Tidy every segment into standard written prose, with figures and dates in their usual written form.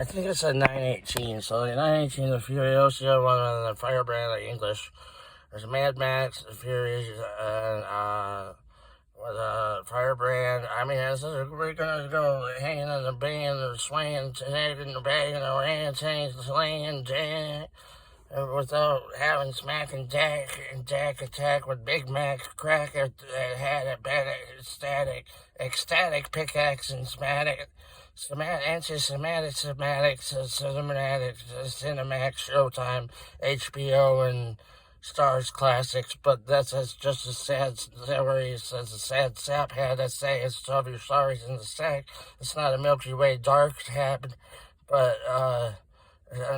I think it said 918. So the 918, the Furiosa, one of the Firebrand, like English. There's a Mad Max, the Furies, and with Firebrand. I mean, we're gonna go hanging in the band or swaying, in the bag and orangutan, slaying, without having smack and Jack attack with Big Mac cracker that had a better ecstatic pickaxe and anti-Semitic, Cinemax, Showtime, HBO, and Stars Classics. But that's just a sad story. It says a sad sap had to say it's of your stories in the sack. It's not a Milky Way dark habit, but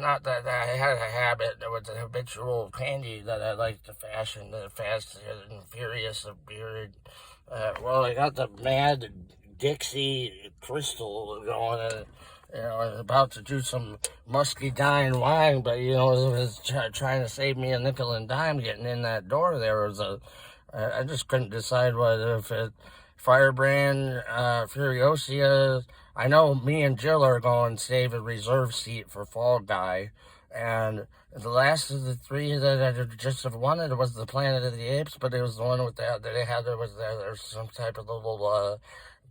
not that I had a habit with the habitual candy that I like to fashion, the fast and furious of beard. Well, I got the Mad Dixie Crystal going, and I was about to do some musky dying wine, but it was trying to save me a nickel and dime getting in that door. There was I just couldn't decide whether if it Firebrand, Furiosa. I know me and Jill are going to save a reserve seat for Fall Guy, and the last of the three that I just have wanted was the Planet of the Apes, but it was the one with that they had. There's some type of little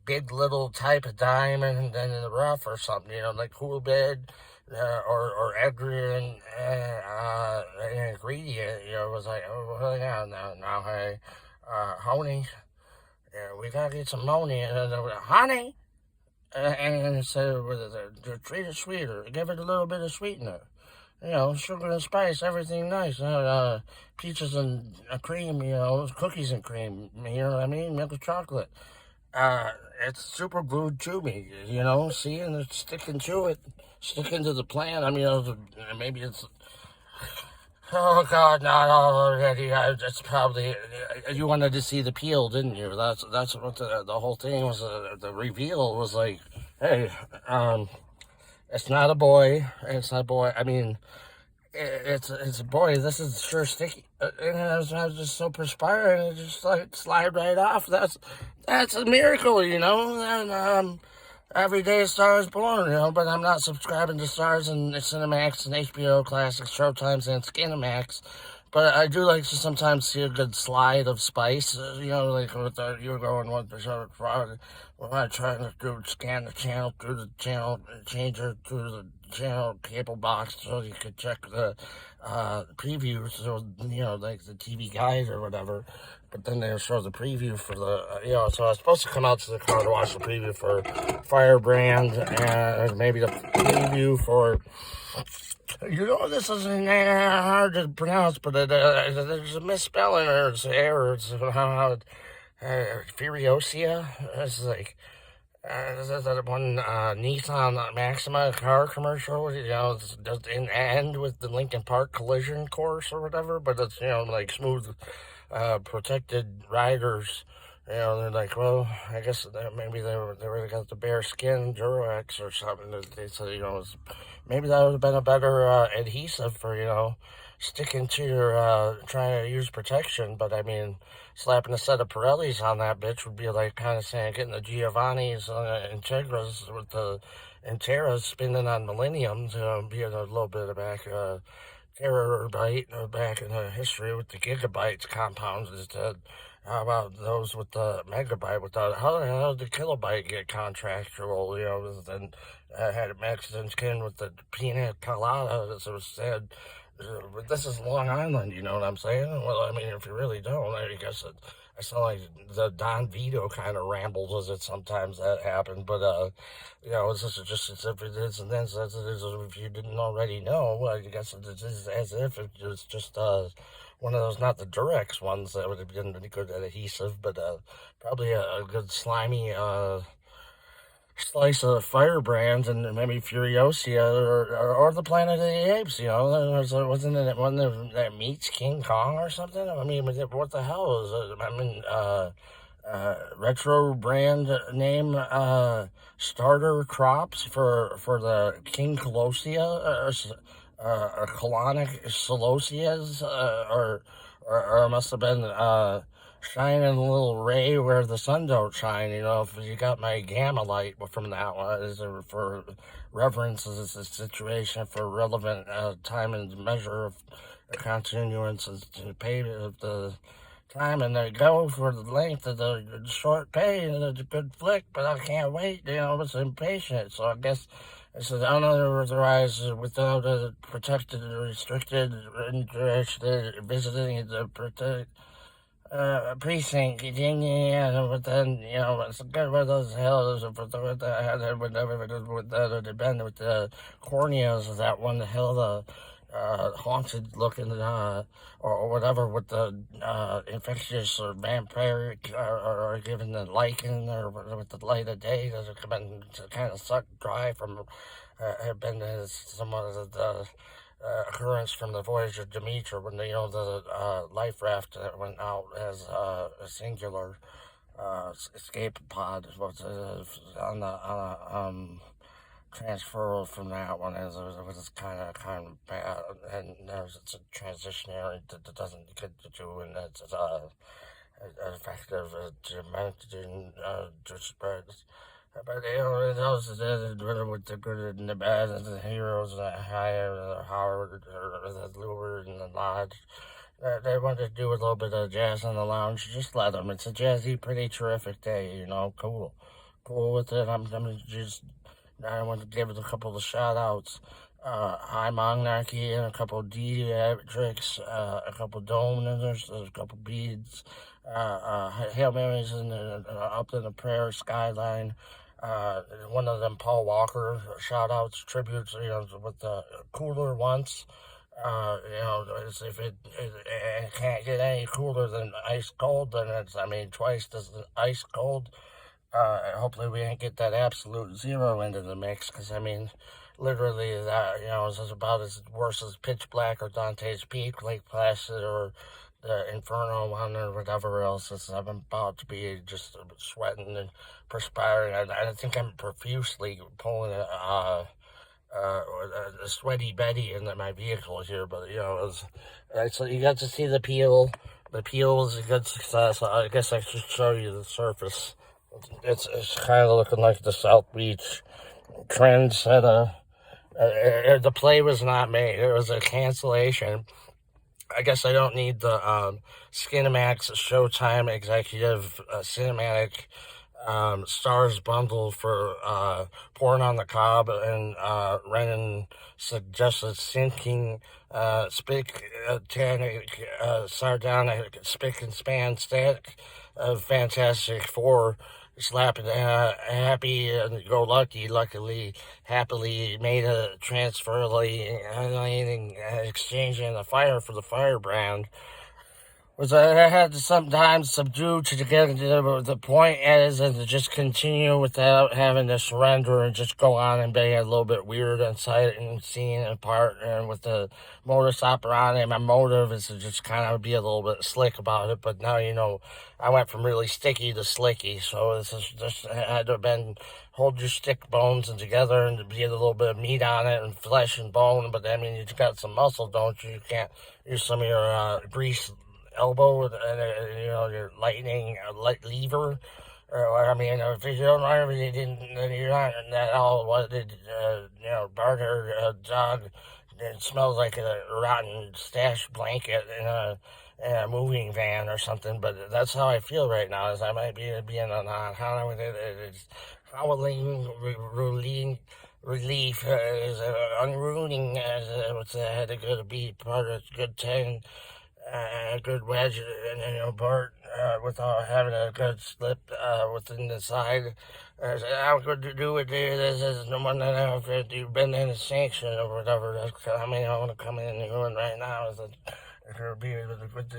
big little type of diamond and in the rough or something, like Cool Bed, or Edgar and an ingredient. It was like, oh well, yeah, now hey, honey. Yeah, we gotta get some money, honey. And so treat it sweeter, give it a little bit of sweetener. Sugar and spice, everything nice. Peaches and cream, cookies and cream. You know what I mean? Milk and chocolate. It's super glued to me. See, and it's sticking to it, sticking to the plan. I mean, maybe it's. Oh God, not already. That's probably you wanted to see the peel, didn't you? That's what the whole thing was. The reveal was like, hey, it's not a boy. It's not a boy. I mean, it's a boy. This is sure sticky. And I was just so perspiring. It just like slide right off. That's a miracle, And every day a star is born, but I'm not subscribing to Stars and Cinemax and HBO Classics, Showtimes, and Skinemax. But I do like to sometimes see a good slide of spice, like with you're going with the show. We're not trying to scan the channel through the channel changer through the channel cable box so you could check the previews, so like the TV guide or whatever. But then they'll show the preview for the, so I was supposed to come out to the car to watch the preview for Firebrand and maybe the preview for, this isn't hard to pronounce, but there's a misspelling or it's errors. Somehow, Furiosa. It's like, is that one Nissan Maxima car commercial? Does it end with the Lincoln Park collision course or whatever? But it's like smooth, protected riders. They're like, well, I guess maybe they really got the bare skin Durex or something. They said, maybe that would have been a better adhesive for sticking to your trying to use protection. But I mean, slapping a set of Pirellis on that bitch would be like kind of saying getting the Giovanni's Integras with the Interas spinning on Millenniums, being a little bit of back terror bite back in the history with the gigabytes compounds instead. How about those with the megabyte? How the hell did the kilobyte get contractual? And had Maxine skin with the pina colada, as it was said. But this is Long Island, you know what I'm saying? Well, I mean, if you really don't, I guess I sound like the Don Vito kind of rambles as it sometimes that happened. But, it's just as if it is, and then as it is if you didn't already know. Well, I guess it is as if it was just one of those, not the Durex ones that would have been a good adhesive, but probably a good slimy slice of Firebrand and maybe Furiosa or the Planet of the Apes. Wasn't it one that meets King Kong or something? I mean, what the hell is it? I mean, retro brand name starter crops for the King Colossia or colonic Celosias or it must have been shining a little ray where the sun don't shine. If you got my gamma light from that one, is for reference is a situation for relevant time and measure of continuance to pay of the time, and they go for the length of the short pay, and it's a good flick, but I can't wait. It's impatient. So I guess it's an unauthorized, without a protected, restricted, interested, visiting the precinct, yeah, but then, it's a good one of those hills, but with the, with the bend with the corneas of that one hill, the haunted looking, or whatever, with the infectious or vampiric, or given the lichen, or with the light of day, does it come in to kind of suck dry from, have been some of the occurrence from the voyage of Demeter when the life raft that went out as a singular escape pod was on the transfer from that one as it was kind of bad, and it's a transitionary that doesn't get to do, and it's effective to spread. But it also did with the good and the bad, and the heroes, and the higher, the Howard, or the Lure, and the Lodge. They wanted to do a little bit of jazz on the lounge. Just let them. It's a jazzy, pretty terrific day. Cool, cool with it. I want to give it a couple of shout outs. High Monarchy and a couple of tricks, a couple of domes, a couple of beads, Hail Marys up in the prayer skyline. One of them, Paul Walker, shout outs, tributes, with the cooler once. As if it can't get any cooler than ice cold, then twice as ice cold. Hopefully we didn't get that absolute zero into the mix, because literally that is about as worse as Pitch Black or Dante's Peak, Lake Placid, or the Inferno one, or whatever else. I'm about to be just sweating and perspiring. I think I'm profusely pulling a sweaty Betty into my vehicle here, but so you got to see the peel. The peel was a good success. I guess I should show you the surface. It's kind of looking like the South Beach Trends had the play was not made. It was a cancellation. I guess I don't need the Skinemax Showtime executive cinematic stars bundle for Pouring on the Cob and Renan suggested sinking sardonic, spick and span static of Fantastic Four slapping happy and go luckily happily made a transfer, exchanging the fire for the firebrand, was I had to sometimes subdue to get to the point is and to just continue without having to surrender and just go on and be a little bit weird inside and seeing it apart, and with the modus operandi, my motive is to just kind of be a little bit slick about it. But now I went from really sticky to slicky, so this is just had to have been hold your stick bones and together and to be a little bit of meat on it and flesh and bone. But you got some muscle, don't you? You can't use some of your grease elbow and your lightning light lever. If you don't know, you didn't, then you're not at all what did barter dog. It smells like a rotten stash blanket in a moving van or something. But that's how I feel right now. Is I might be being on it's howling, ruling. Relief is unruling as it had to go to be part of a good 10. A good wedge, and Bart, without having a good slip within the side. How good to do it there? This is the one that after you've been in a sanction or whatever. I want to come in and doing right now is that if you're being with a good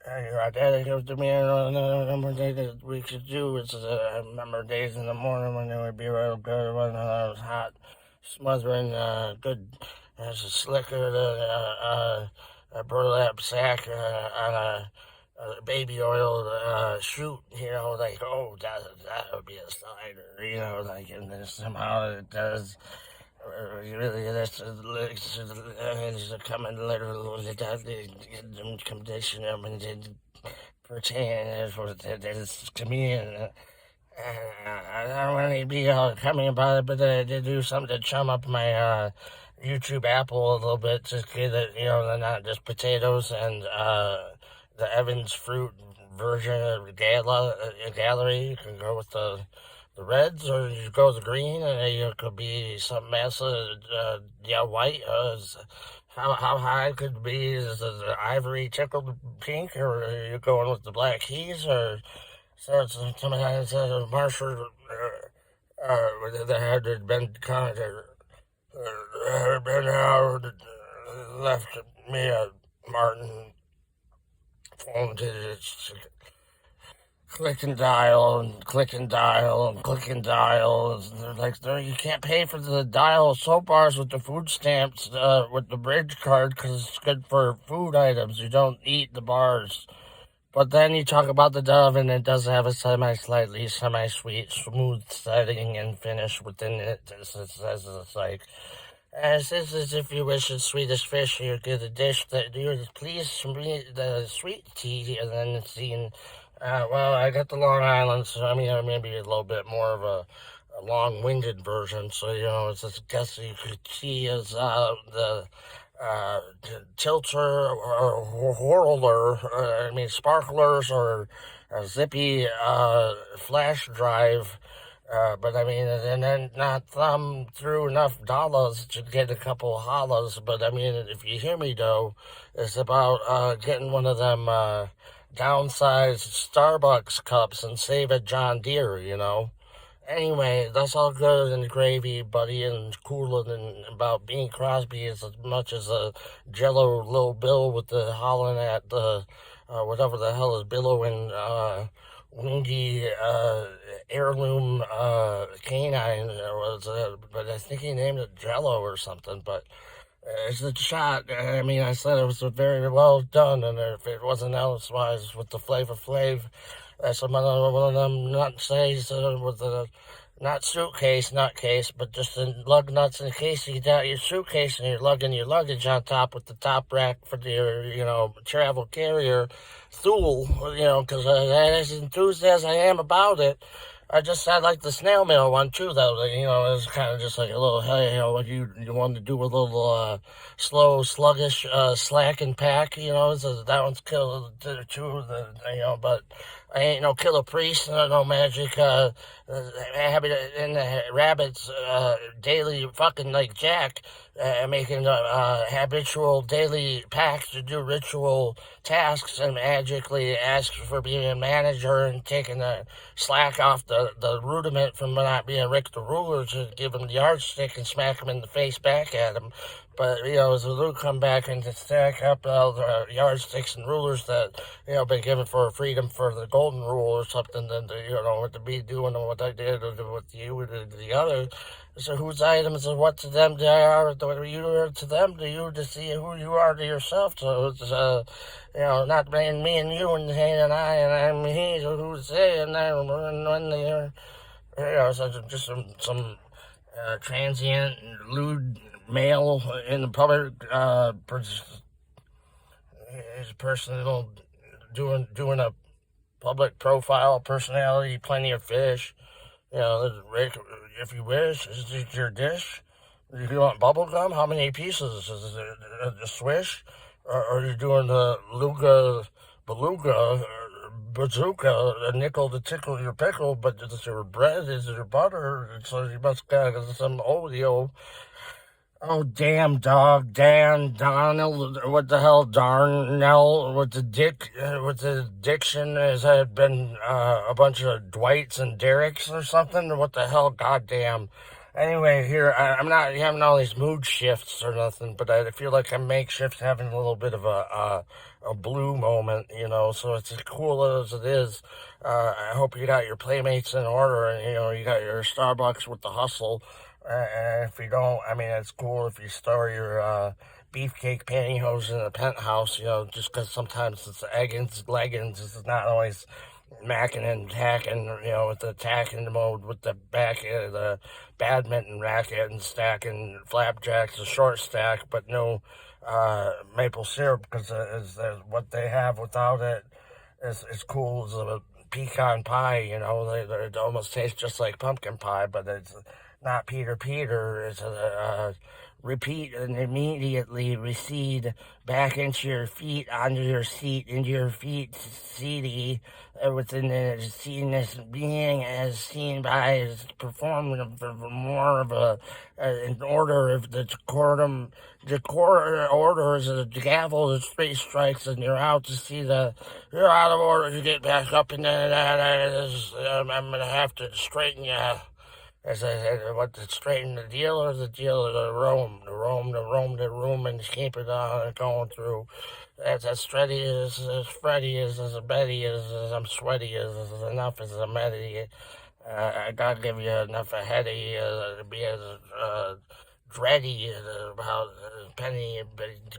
your dad goes to me, number days that we could do. I remember days in the morning when it would be real good when I was hot, smothering good as a slicker, a burlap sack on a baby oil shoot, that would be a cider, and then somehow it does. Really, that's coming literally condition them and pertaining to me. And I don't want to be coming about it, but I did do something to chum up my YouTube Apple a little bit, just get it, they're not just potatoes and the Evans fruit version of gallery. You can go with the reds, or you go with the green, and it could be some massive, white. How high it could be? Is the ivory tickled pink, or are you going with the black keys, or so it's sometimes Marshall that had been kind of been out left me a Martin phone to click and dial and click and dial and click and dial. They're like, you can't pay for the dial soap bars with the food stamps with the bridge card because it's good for food items. You don't eat the bars. But then you talk about the dove, and it does have a slightly semi-sweet, smooth setting and finish within it. It's like, as this is if you wish a Swedish fish, you get a dish that you please the sweet tea, and then it's eaten. Well, I got the Long Island, so I mean, maybe a little bit more of a long-winded version. So, it's I guess you could see as the tilter or whirler, sparklers or a zippy flash drive. But I mean, and then not thumb through enough dollars to get a couple of hollers. But I mean, if you hear me though, it's about getting one of them downsized Starbucks cups and save a John Deere, Anyway, that's all good and gravy, buddy, and cooler than about Bing Crosby as much as a Jello Little Bill with the hollering at the whatever the hell is billowing windy heirloom canine was, but I think he named it Jello or something. But it's a shot. I mean, I said it was very well done, and if it wasn't elsewise with the Flavor Flav. That's one of them nut says with the not suitcase, nutcase, but just the lug nuts in case you got your suitcase and you're lugging your luggage on top with the top rack for your, travel carrier tool, because as enthused as I am about it, I like the snail mail one too, though. It was kind of just like a little, hey, what you wanted to do a little slow, sluggish, slack and pack, so that one's killer too, but I ain't no killer priest, no magic, habit in the rabbit's daily fucking like Jack, making habitual daily packs to do ritual tasks and magically ask for being a manager and taking the slack off the rudiment from not being Rick the Ruler to give him the yardstick and smack him in the face back at him. But, as Luke come back and to stack up all the yardsticks and rulers that, been given for freedom for the golden rule or something, then, what to be doing and what I did with you and the other. So whose items and what to them they are, what you are to them, to you to see who you are to yourself. So it's, not being me and you and he and I and I'm he, so who's they and then when they're, so just some transient lewd male in the public, his personal doing a public profile personality, plenty of fish. Rick, if you wish, is it your dish? If you want bubble gum, how many pieces? Is it a swish? Or are you doing the beluga, bazooka, a nickel to tickle your pickle? But is your bread? Is it your butter? So you must got some Oreo. Oh, damn, dog, Dan, Donald, what the hell, Darnell, with the diction, has had been, a bunch of Dwights and Derricks or something, what the hell, goddamn. Anyway, here, I'm not having all these mood shifts or nothing, but I feel like I'm makeshift having a little bit of a blue moment, so it's as cool as it is. I hope you got your Playmates in order and, you got your Starbucks with the hustle. And if you don't, it's cool if you store your beefcake pantyhose in a penthouse, just because sometimes it's leggings, it's not always macking and tacking, with the tacking mode with the back of the badminton racket and stacking flapjacks, a short stack, but no maple syrup, because what they have without it as cool as a pecan pie, you know. It almost tastes just like pumpkin pie, but it's not Peter Peter. It's a repeat and immediately recede back into your feet, onto your seat, into your feet, seedy, within the seedness being as seen by as performed for more of an order of the orders of the gavel, the three strikes, and you're out to see you're out of order to get back up, and then I'm going to have to straighten you. As I said, what to straighten the deal or the room, and keep it on going through. As steady as Freddy is, as Betty is, as I'm sweaty as enough as a Betty. I gotta give you enough of heady to be as dready about Penny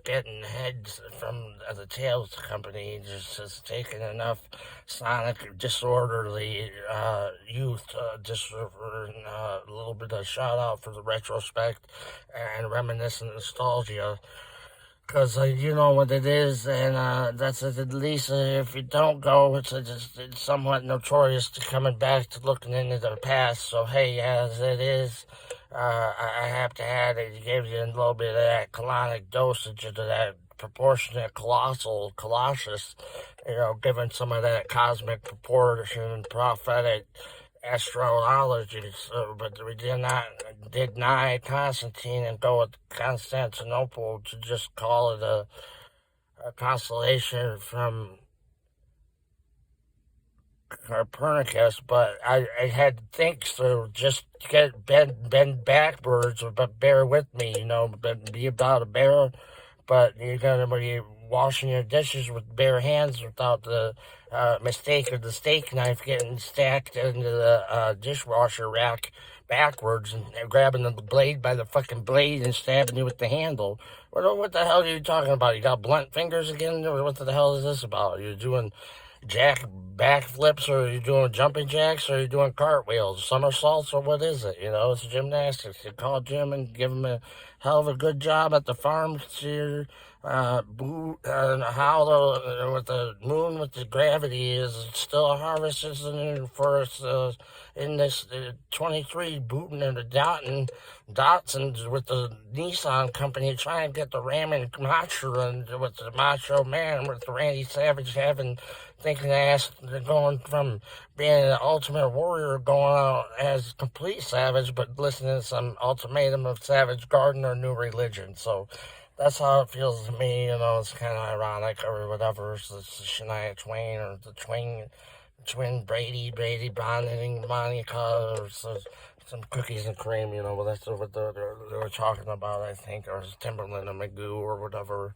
getting heads from the Tails Company, just taking enough sonic disorderly youth, just for a little bit of shout out for the retrospect and reminiscent nostalgia. Because you know what it is, and that's at least if you don't go, it's somewhat notorious to coming back to looking into the past. So, hey, as it is, I have to add it gives you a little bit of that colonic dosage of that proportionate colossal colossus, you know, given some of that cosmic proportion, prophetic astrology, but we did not deny Constantine and go with Constantinople to just call it a constellation from Copernicus, but I had to think through, just get bend backwards, but bear with me, you know, be about a bear, but you're gonna be washing your dishes with bare hands without the mistake of the steak knife getting stacked into the dishwasher rack backwards and grabbing the blade by the fucking blade and stabbing you with the handle. What the hell are you talking about? You got blunt fingers again? Or what the hell is this about? You're doing jack backflips, or you're doing jumping jacks, or you're doing cartwheels, somersaults, or what is it? You know, it's gymnastics. You call Jim and give him a hell of a good job at the farm. See how with the moon with the gravity is still a harvest isn't for us in this 23 booting and the Datsuns with the Nissan company trying to get the Ram and Macho and with the Macho Man with Randy Savage having thinking ass going from being an ultimate warrior going out as complete savage, but listening to some ultimatum of Savage Garden or New Religion. So that's how it feels to me. You know, it's kind of ironic or whatever. So it's the Shania Twain or the twin Brady bonding Monica or some cookies and cream. You know, but that's what they were talking about, I think, or Timberland and Magoo or whatever.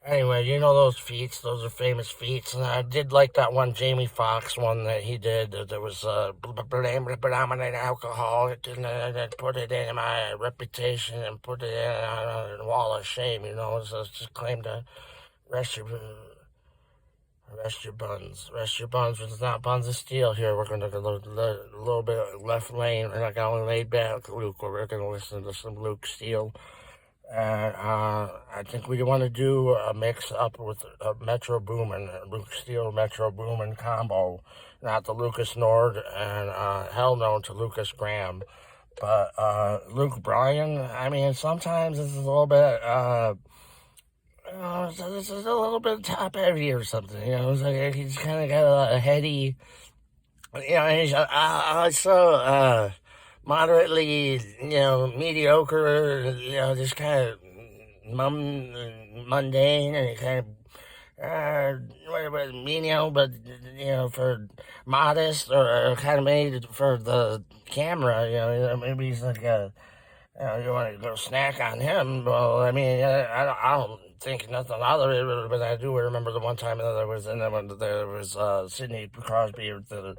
Anyway, you know those feats, those are famous feats, and I did like that one Jamie Foxx one that he did. There was predominant alcohol, and put it in my reputation and put it in on a wall of shame. You know, so it's just claim to rest your rest your buns. It's not buns of steel here. We're gonna go a little bit left lane. We're not going laid back, Luke. We're gonna listen to some Luke Steele. And I think we want to do a mix up with a Metro Boomin, Luke Steele Metro Boomin combo. Not the Lucas Nord and hell no to Lucas Graham. But Luke Bryan, I mean, sometimes it's a little bit, this is a little bit top heavy or something. You know, it's like he's kind of got a heady, you know, he's also moderately, you know, mediocre, you know, just kind of mundane and kind of, you know, but, you know, for modest or kind of made for the camera, you know, maybe he's like you want to go snack on him. Well, I mean, I don't think nothing of it, but I do remember the one time that I was in there when there was Sidney Crosby with the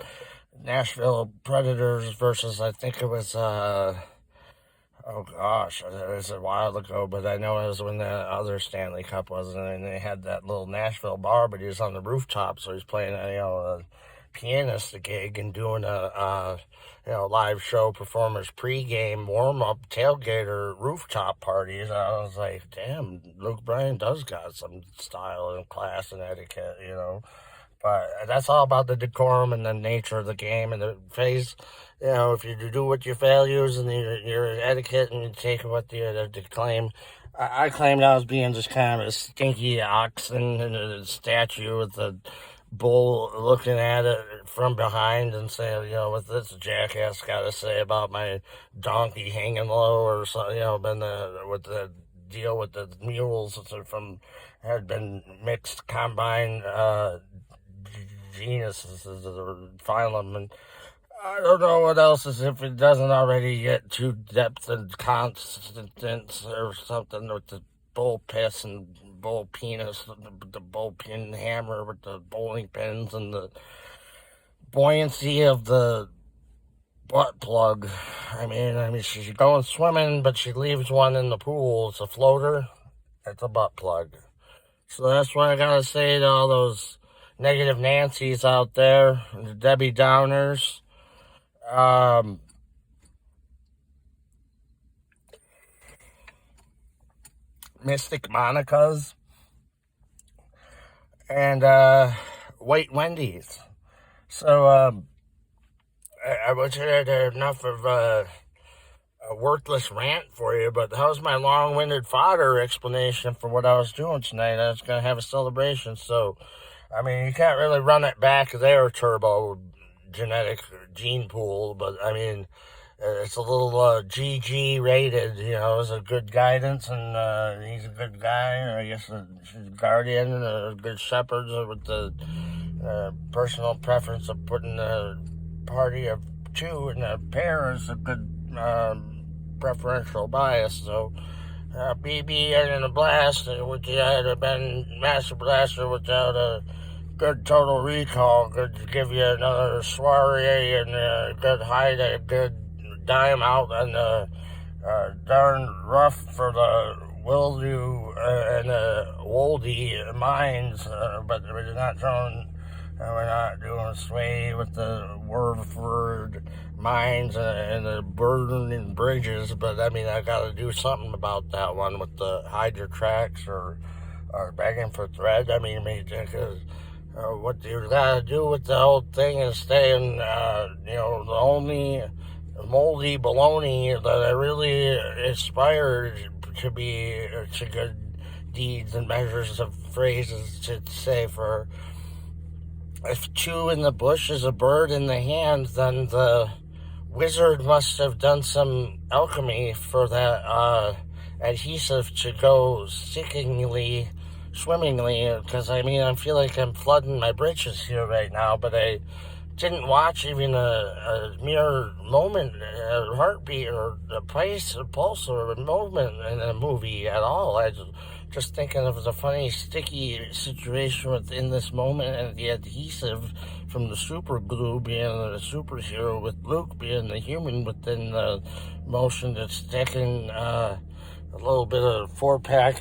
Nashville Predators versus, I think it was, oh gosh, it was a while ago, but I know it was when the other Stanley Cup was, and they had that little Nashville bar, but he was on the rooftop, so he's playing, you know, a pianist gig and doing a you know, live show performers pregame warm-up tailgater rooftop parties. I was like, damn, Luke Bryan does got some style and class and etiquette, you know. But that's all about the decorum and the nature of the game and the phase. If you do what your values and your etiquette and you take what the claim. I claimed I was being just kind of a stinky oxen in a statue with the bull looking at it from behind and saying, what this jackass got to say about my donkey hanging low or something, been with the deal with the mules from had been mixed combine genuses or phylum, and I don't know what else is if it doesn't already get to depth and constance or something with the bull piss and bull penis, the bull pin hammer with the bowling pins and the buoyancy of the butt plug. I mean, she's going swimming, but she leaves one in the pool. It's a floater. It's a butt plug. So that's what I gotta say to all those negative Nancys out there, the Debbie Downers. Mystic Monicas and White Wendy's. So I wish I had enough of a worthless rant for you, but that was my long-winded fodder explanation for what I was doing tonight. I was going to have a celebration, so I mean, you can't really run it back there, turbo genetic gene pool, but I mean, it's a little GG rated, it's a good guidance, and he's a good guy. I guess she's a guardian, a good shepherd with the personal preference of putting a party of two in a pair is a good preferential bias. So, BB and a blast, which had been Master Blaster without a good total recall, could give you another soiree and a good hide, a good dime out on the darn rough for the wildew and the woldy mines, but we're not throwing, we're not doing sway with the Warford mines and the burning bridges, but I mean, I gotta do something about that one with the Hydra tracks or begging for thread. I mean, because what you gotta do with the whole thing is staying, the only moldy baloney that I really aspired to be to good deeds and measures of phrases to say for if two in the bush is a bird in the hand, then the wizard must have done some alchemy for that adhesive to go stickingly, swimmingly, because I mean, I feel like I'm flooding my britches here right now, but I didn't watch even a mere moment, a heartbeat, or a place, a pulse, or a moment in a movie at all. I just thinking of the funny, sticky situation within this moment and the adhesive from the super glue being the superhero with Luke being the human within the motion that's sticking a little bit of 4-pack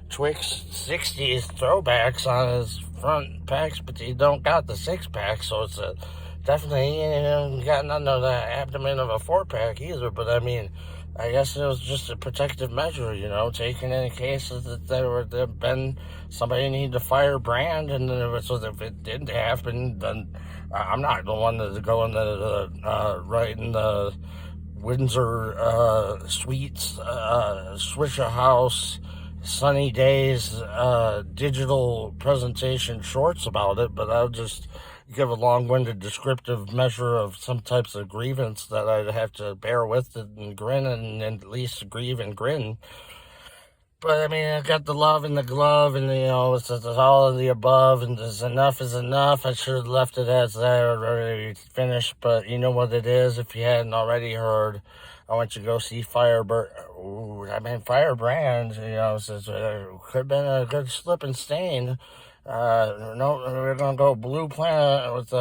Twix 60s throwbacks on his front packs, but he don't got the 6-pack, so it's definitely got none of the abdomen of a 4-pack either. But I mean, I guess it was just a protective measure, taking in cases that there been somebody need to fire Brand, and so if it didn't happen, then I'm not the one that's going to right in the Windsor Suites, Swisher House, Sunny Days digital presentation shorts about it, but I'll just give a long-winded descriptive measure of some types of grievance that I'd have to bear with and grin and at least grieve and grin. But I mean, I got the love in the glove, and it's all of the above, and enough is enough. I should have left it as that already finished, but you know what it is. If you hadn't already heard, I want you to go see Firebrand. So could have been a good slip and stain. No, we're gonna go Blue Planet with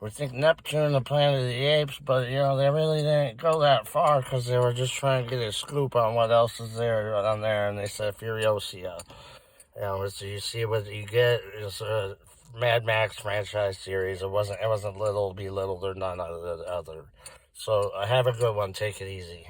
we think Neptune, the Planet of the Apes, but they really didn't go that far because they were just trying to get a scoop on what else is there on there, and they said Furiosia. So you see what you get is a Mad Max franchise series. It wasn't little belittled or none of the other. So have a good one. Take it easy.